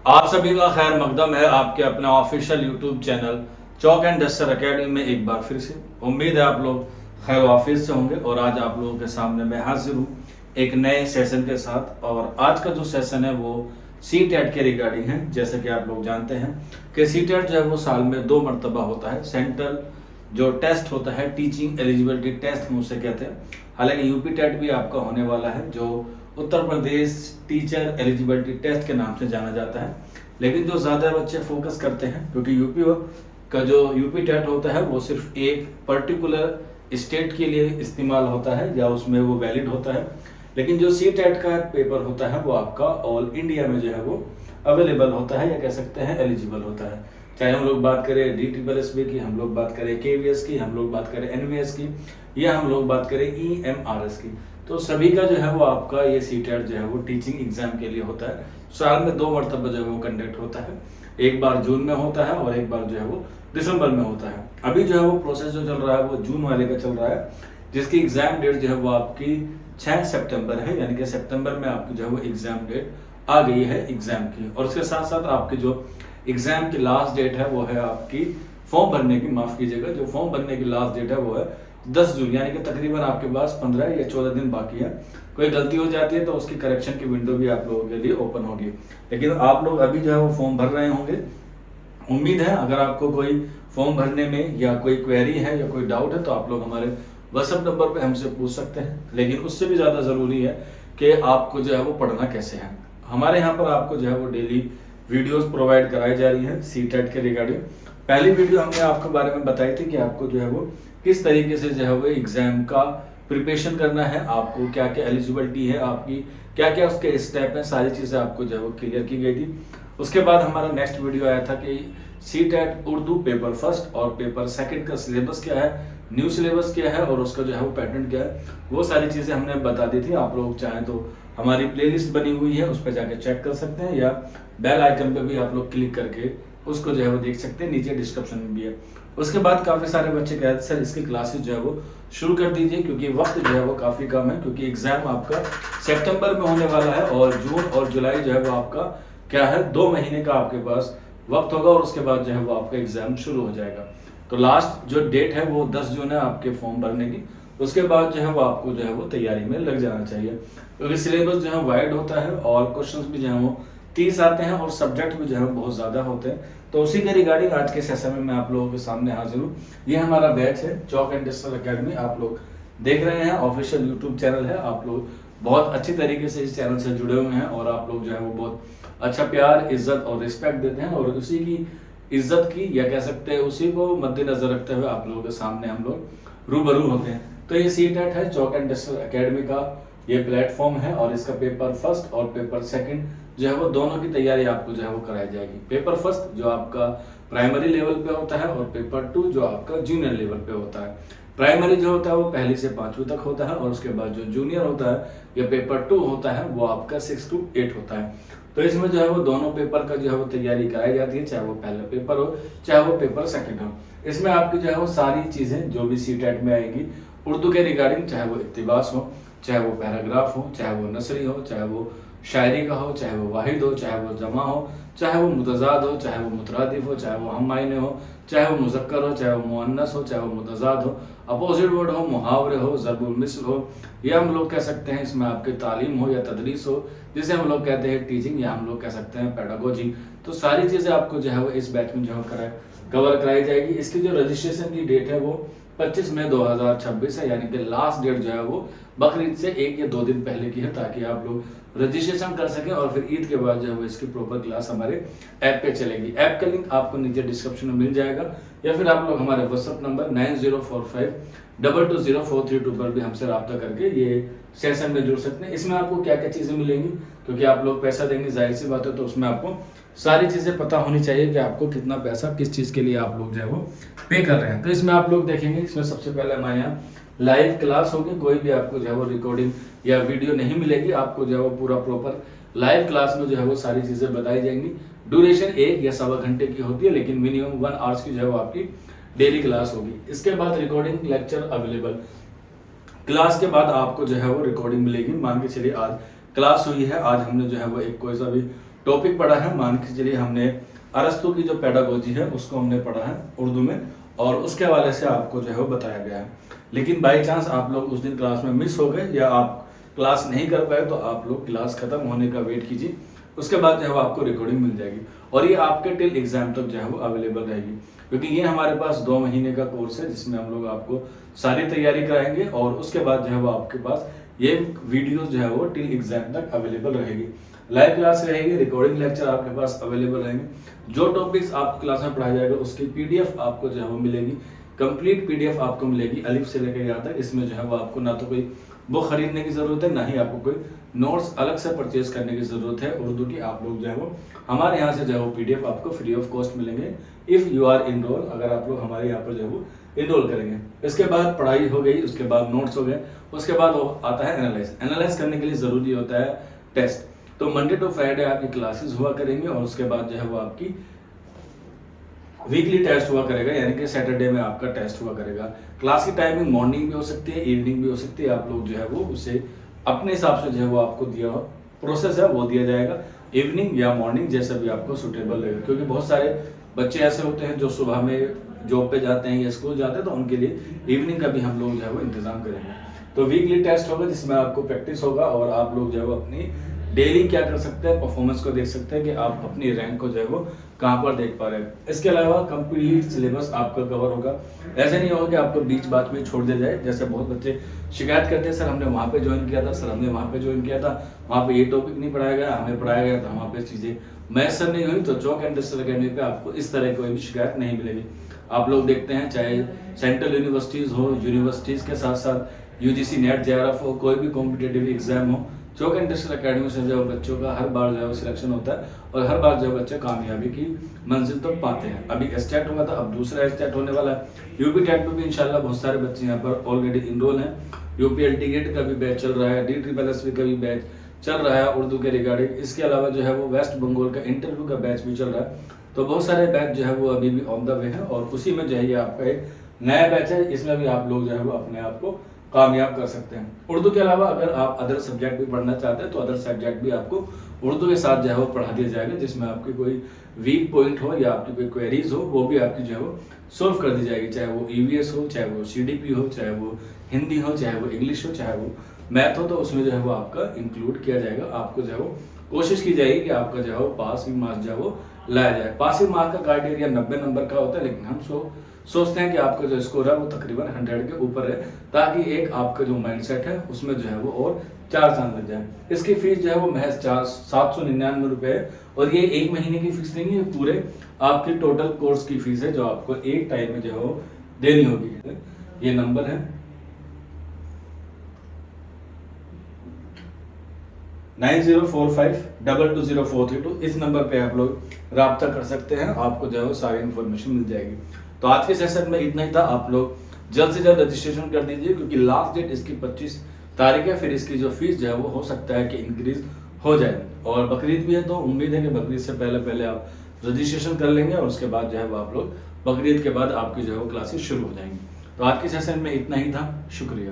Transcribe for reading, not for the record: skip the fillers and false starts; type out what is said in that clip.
आप सभी का खैर मकदम है आपके अपने official YouTube channel chalk and duster academy में एक बार फिर से। उम्मीद है आप लोग खैर ऑफिस से होंगे और आज आप लोगों के सामने मैं हाजिर हूँ एक नए सेशन के साथ। और आज का जो सेशन है वो सी टेट के रिगार्डिंग है। जैसे कि आप लोग जानते हैं कि सी टेट जो है वो साल में 2 मरतबा होता है। सेंट्रल जो टेस्ट होता है टीचिंग एलिजिबिलिटी टेस्ट हम उसे कहते हैं। हालांकि यूपी टेट भी आपका होने वाला है जो Uttar Pradesh teacher eligibility test के नाम से जाना जाता है। लेकिन जो ज़्यादा बच्चे फोकस करते हैं क्योंकि यूपी का जो यूपी टेट होता है वो सिर्फ एक पर्टिकुलर स्टेट के लिए इस्तेमाल होता है या उसमें वो वैलिड होता है। लेकिन जो सी टेट का पेपर होता है वो आपका ऑल इंडिया में जो है वो अवेलेबल होता है या कह सकते हैं एलिजिबल होता है। चाहे हम लोग बात करें DSSB की, हम लोग बात करें KVS की, हम लोग बात करें NVS की या हम लोग बात करें EMRS की, तो सभी का जो है वो आपका ये सी टेट जो है वो टीचिंग एग्जाम के लिए होता है। साल में 2 मरतबा जो है वो कंडक्ट होता है। एक बार जून में होता है और एक बार जो है वो दिसंबर में होता है। अभी जो है वो प्रोसेस जो चल रहा है वो जून वाले का चल रहा है, जिसकी एग्जाम डेट जो है वो आपकी 6 सितंबर है। यानी कि सितंबर में आपकी जो है वो एग्जाम डेट आ गई है एग्जाम की। और उसके साथ साथ आपकी जो एग्जाम की लास्ट डेट है वो है आपकी फॉर्म भरने की, माफ कीजिएगा, जो फॉर्म भरने की लास्ट डेट है वो है 10 जून। यानी कि तकरीबन आपके पास 15 या 14 दिन बाकी है। कोई गलती हो जाती है तो उसकी करेक्शन की विंडो भी आप लोगों के लिए ओपन होगी। लेकिन आप लोग अभी जो है वो फॉर्म भर रहे होंगे। उम्मीद है अगर आपको कोई फॉर्म भरने में या कोई क्वेरी है या कोई डाउट है तो आप लोग हमारे व्हाट्सएप नंबर पे हमसे पूछ सकते हैं। लेकिन उससे भी ज़्यादा ज़रूरी है कि आपको जो है वो पढ़ना कैसे है। हमारे यहाँ पर आपको जो है वो डेली वीडियोस प्रोवाइड कराई जा रही है सी टेट के रिगार्डिंग। पहली वीडियो हमने आपके बारे में बताई थी कि आपको जो है वो किस तरीके से जो है वो एग्जाम का प्रिपरेशन करना है, आपको क्या क्या एलिजिबिलिटी है, आपकी क्या क्या उसके स्टेप हैं, सारी चीज़ें आपको जो है वो क्लियर की गई थी। उसके बाद हमारा नेक्स्ट वीडियो आया था कि C TET Urdu paper first और पेपर सेकंड का सिलेबस क्या है, न्यू सिलेबस क्या है और उसका जो है वो पैटर्न क्या है, वो सारी चीज़ें हमने बता दी थी। आप लोग चाहें तो हमारी प्लेलिस्ट बनी हुई है, उस पर जाके चेक कर सकते हैं या बेल आइकन पे भी आप लोग क्लिक करके उसको जो है वो देख सकते हैं, नीचे डिस्क्रिप्शन में भी है। उसके बाद काफ़ी सारे बच्चे कहते हैं सर इसकी क्लासेस जो है वो शुरू कर दीजिए क्योंकि वक्त जो है वो काफ़ी कम है, क्योंकि एग्जाम आपका सितंबर में होने वाला है और जून और जुलाई जो है वो आपका क्या है 2 महीने का आपके पास वक्त होगा और उसके बाद जो है वो आपका एग्जाम शुरू हो जाएगा। तो लास्ट जो डेट है वो 10 जून है आपके फॉर्म भरने की। उसके बाद जो है वो आपको जो है वो तैयारी में लग जाना चाहिए क्योंकि सिलेबस जो है वाइड होता है और क्वेश्चंस भी जो है वो 30 आते हैं और सब्जेक्ट भी जो है बहुत ज़्यादा होते हैं। तो उसी के रिगार्डिंग आज के सेशन में मैं आप लोगों के सामने हाजिर हूँ। ये हमारा बैच है चौक एंड डस्टर एकेडमी, आप लोग देख रहे हैं, ऑफिशियल यूट्यूब चैनल है। आप लोग बहुत अच्छी तरीके से इस चैनल से जुड़े हुए हैं और आप लोग जो है वो बहुत अच्छा प्यार, इज्जत और रिस्पेक्ट देते हैं और उसी की इज्जत की या कह सकते हैं उसी को मद्देनजर रखते हुए आप लोगों के सामने हम लोग रूबरू होते हैं। तो ये सी टेट है चौक एंड डस्टर एकेडमी का ये प्लेटफॉर्म है और इसका पेपर फर्स्ट और पेपर सेकंड जो है वो दोनों की तैयारी आपको जो है वो कराई जाएगी। पेपर फर्स्ट जो आपका प्राइमरी लेवल पे होता है और पेपर 2 जो आपका जूनियर लेवल पे होता है। प्राइमरी जो होता है वो 1 से 5वीं तक होता है और उसके बाद जो जूनियर होता है या पेपर 2 होता है वो आपका 6 to 8 होता है। तो इसमें जो है वो दोनों पेपर का जो है वो तैयारी कराई जाती है, चाहे वो पहला पेपर हो चाहे वो पेपर सेकंड हो। इसमें आपकी जो है वो सारी चीज़ें जो भी सी टेट में आएंगी उर्दू के रिगार्डिंग, चाहे वो इक्तिबास हो, चाहे वो पैराग्राफ हो, चाहे वो नसरी हो, चाहे वो शायरी का हो, चाहे वो वाहिद हो, चाहे वो जमा हो, चाहे वो मुतजाद हो, चाहे वो मुतरादिफ हो, चाहे वो हम मायने हो, चाहे वो मुज़क्कर हो, चाहे वो मुअन्नस हो, चाहे वो मुतजाद हो, अपोजिट वर्ड हो, मुहावरे हो, ज़रबुल मिस्ल हो, या हम लोग कह सकते हैं इसमें आपके तालीम हो या तदरीस हो, जिसे हम लोग कहते हैं टीचिंग या हम लोग कह सकते हैं पेडागोजी। तो सारी चीज़ें आपको जो है वो इस बैच में जो है कवर कराई जाएगी। इसकी जो रजिस्ट्रेशन की डेट है वो 25 मई 2026 है, यानी कि लास्ट डेट जो है वो बकरीद से 1 या 2 दिन पहले की है ताकि आप लोग रजिस्ट्रेशन कर सकें और फिर ईद के बाद जो है वो इसकी प्रॉपर क्लास हमारे ऐप पे चलेगी। ऐप का लिंक आपको नीचे डिस्क्रिप्शन में मिल जाएगा या फिर आप लोग हमारे व्हाट्सअप नंबर 9045220432 पर भी हमसे रब्ता करके ये सेशन में जुड़ सकते हैं। इसमें आपको क्या क्या चीज़ें मिलेंगी क्योंकि आप लोग पैसा देंगे, जाहिर सी बात है, तो उसमें आपको सारी चीज़ें पता होनी चाहिए कि आपको कितना पैसा किस चीज़ के लिए आप लोग जो है वो पे कर रहे हैं। तो इसमें आप लोग देखेंगे, इसमें सबसे पहले हमारे यहाँ लाइव क्लास होगी। कोई भी आपको जो है वो रिकॉर्डिंग या वीडियो नहीं मिलेगी, आपको जो है वो पूरा प्रॉपर लाइव क्लास में जो है वो सारी चीज़ें बताई जाएंगी। ड्यूरेशन 1 या सवा घंटे की होती है लेकिन मिनिमम 1 आवर्स की जो है वो आपकी डेली क्लास होगी। इसके बाद रिकॉर्डिंग लेक्चर अवेलेबल। क्लास के बाद आपको जो है वो रिकॉर्डिंग मिलेगी। मान के चलिए आज क्लास हुई है, आज हमने जो है वो एक कोई सा भी टॉपिक पढ़ा है, मान के चलिए हमने अरस्तु की जो पेडागोजी है उसको हमने पढ़ा है उर्दू में, और उसके हवाले से आपको जो है वो बताया गया है। लेकिन बाई चांस आप लोग उस दिन क्लास में मिस हो गए या आप क्लास नहीं कर पाए तो आप लोग क्लास खत्म होने का वेट कीजिए, उसके बाद जो है वो आपको रिकॉर्डिंग मिल जाएगी और ये आपके टिल एग्जाम तक जो है वो अवेलेबल रहेगी, क्योंकि ये हमारे पास 2 महीने का कोर्स है जिसमें हम लोग आपको सारी तैयारी कराएंगे और उसके बाद जो है वो आपके पास ये वीडियो जो है वो टिल एग्जाम तक अवेलेबल रहेगी। लाइव क्लास रहेगी, रिकॉर्डिंग लेक्चर आपके पास अवेलेबल रहेंगे, जो टॉपिक्स आपको क्लास में पढ़ाया जाएगा उसकी पीडीएफ आपको जो है वो मिलेगी, कंप्लीट पीडीएफ आपको मिलेगी अलिफ से लेकर यहाँ तक। इसमें जो है वो आपको ना तो कोई बुक खरीदने की जरूरत है, ना ही आपको कोई नोट्स अलग से परचेज करने की जरूरत है। उर्दू की आप लोग जो है वो हमारे यहाँ से जो है वो पीडीएफ आपको फ्री ऑफ कॉस्ट मिलेंगे इफ यू आर इनरोल, अगर आप लोग हमारे यहाँ पर जो है वो इनरोल करेंगे। इसके बाद पढ़ाई हो गई, उसके बाद नोट्स हो गए, उसके बाद आता है एनालाइज करने के लिए जरूरी होता है टेस्ट। तो मंडे टू फ्राइडे आपकी क्लासेस हुआ करेंगे और उसके बाद जो है वो आपकी वीकली टेस्ट हुआ करेगा, यानी कि सैटरडे में आपका टेस्ट हुआ करेगा। क्लास की टाइमिंग मॉर्निंग भी हो सकती है, इवनिंग भी हो सकती है, आप लोग जो है वो उसे अपने हिसाब से जो है वो आपको दिया प्रोसेस है वो दिया जाएगा, इवनिंग या मॉर्निंग जैसा भी आपको सुटेबल लगेगा। क्योंकि बहुत सारे बच्चे ऐसे होते हैं जो सुबह में जॉब पे जाते हैं या स्कूल जाते हैं, तो उनके लिए इवनिंग का भी हम लोग जो है वो इंतजाम करेंगे। तो वीकली टेस्ट होगा जिसमें आपको प्रैक्टिस होगा और आप लोग जो है वो अपनी डेली क्या कर सकते हैं, परफॉर्मेंस को देख सकते हैं कि आप अपनी रैंक को जो है वो कहाँ पर देख पा रहे हैं। इसके अलावा कंप्लीट सिलेबस आपका कवर होगा, ऐसे नहीं होगा कि आपको बीच बात में छोड़ दिया जाए। जैसे बहुत बच्चे शिकायत करते हैं, सर हमने वहाँ पे ज्वाइन किया था, सर हमने वहाँ पे ज्वाइन किया था, वहाँ पे ये टॉपिक नहीं पढ़ाया गया, हमें पढ़ाया गया था, वहाँ पे चीज़ें मैसर नहीं हुई। तो चौक एंड डस्टर अकेडमी पे आपको इस तरह कोई भी शिकायत नहीं मिलेगी। आप लोग देखते हैं चाहे सेंट्रल यूनिवर्सिटीज़ हो, यूनिवर्सिटीज़ के साथ साथ यूजीसी नेट जेआरएफ हो, कोई भी कॉम्पिटेटिव एग्जाम हो, चौक एंड डस्टर अकेडमी से जो बच्चों का हर बार जो है सिलेक्शन होता है और हर बार जो बच्चे कामयाबी की मंजिल तक पाते हैं। अभी एस्टेट हुआ था, अब दूसरा एस्टेट होने वाला है। यूपी टेट में भी इंशाल्लाह बहुत सारे बच्चे यहाँ पर ऑलरेडी इनरोल हैं। यूपी एलटीगेट का भी बैच चल रहा है, DSSS का भी बैच चल रहा है उर्दू के रिगार्डिंग। इसके अलावा जो है वो वेस्ट बंगाल का इंटरव्यू का बैच भी चल रहा है। तो बहुत सारे बैच जो है वो अभी भी ऑन द वे है और उसी में जो है ये आपका एक नया बैच है, इसमें भी आप लोग जो है वो अपने आप को कामयाब कर सकते हैं। उर्दू के अलावा अगर आप अदर सब्जेक्ट भी पढ़ना चाहते हैं तो अदर सब्जेक्ट भी आपको उर्दू के साथ जो है वो पढ़ा दिया जाएगा, जिसमें आपकी कोई वीक पॉइंट हो या आपकी कोई क्वेरीज हो वो भी आपकी जो है वो सोल्व कर दी जाएगी। चाहे वो EVS हो, चाहे वो CDP हो, चाहे वो हिंदी हो, चाहे वो इंग्लिश हो, चाहे वो मैथ हो, तो उसमें जो है वो आपका इंक्लूड किया जाएगा। आपको जो है वो कोशिश की जाएगी कि आपका जो है वो पासिंग मार्क्स जो है वो लाया जाए। पासिंग मार्क का क्राइटेरिया 90 नंबर का होता है, लेकिन हम सोचते हैं कि आपका जो स्कोर है वो तकरीबन 100 के ऊपर है, ताकि एक आपका जो माइंडसेट है उसमें जो है वो और 4 चांद लग जाए। इसकी फीस जो है वो महज 799 रुपये है और ये 1 महीने की फीस नहीं है, पूरे आपकी टोटल कोर्स की फीस है जो आपको एक टाइम में जो है वो देनी होगी। ये नंबर है 9045220432। इस नंबर पे आप लोग राब्ता कर सकते हैं, आपको जो है वो सारी इन्फॉर्मेशन मिल जाएगी। तो आज के सेशन में इतना ही था। आप लोग जल्द से जल्द रजिस्ट्रेशन कर दीजिए, क्योंकि लास्ट डेट इसकी 25 तारीख है। फिर इसकी जो फीस जो है वो हो सकता है कि इंक्रीज हो जाए, और बकरीद भी है तो उम्मीद है कि बकरीद से पहले आप रजिस्ट्रेशन कर लेंगे और उसके बाद जो है वो आप लोग बकरीद के बाद आपकी जो है वो क्लासेस शुरू हो जाएंगी। तो आज के सेशन में इतना ही था। शुक्रिया।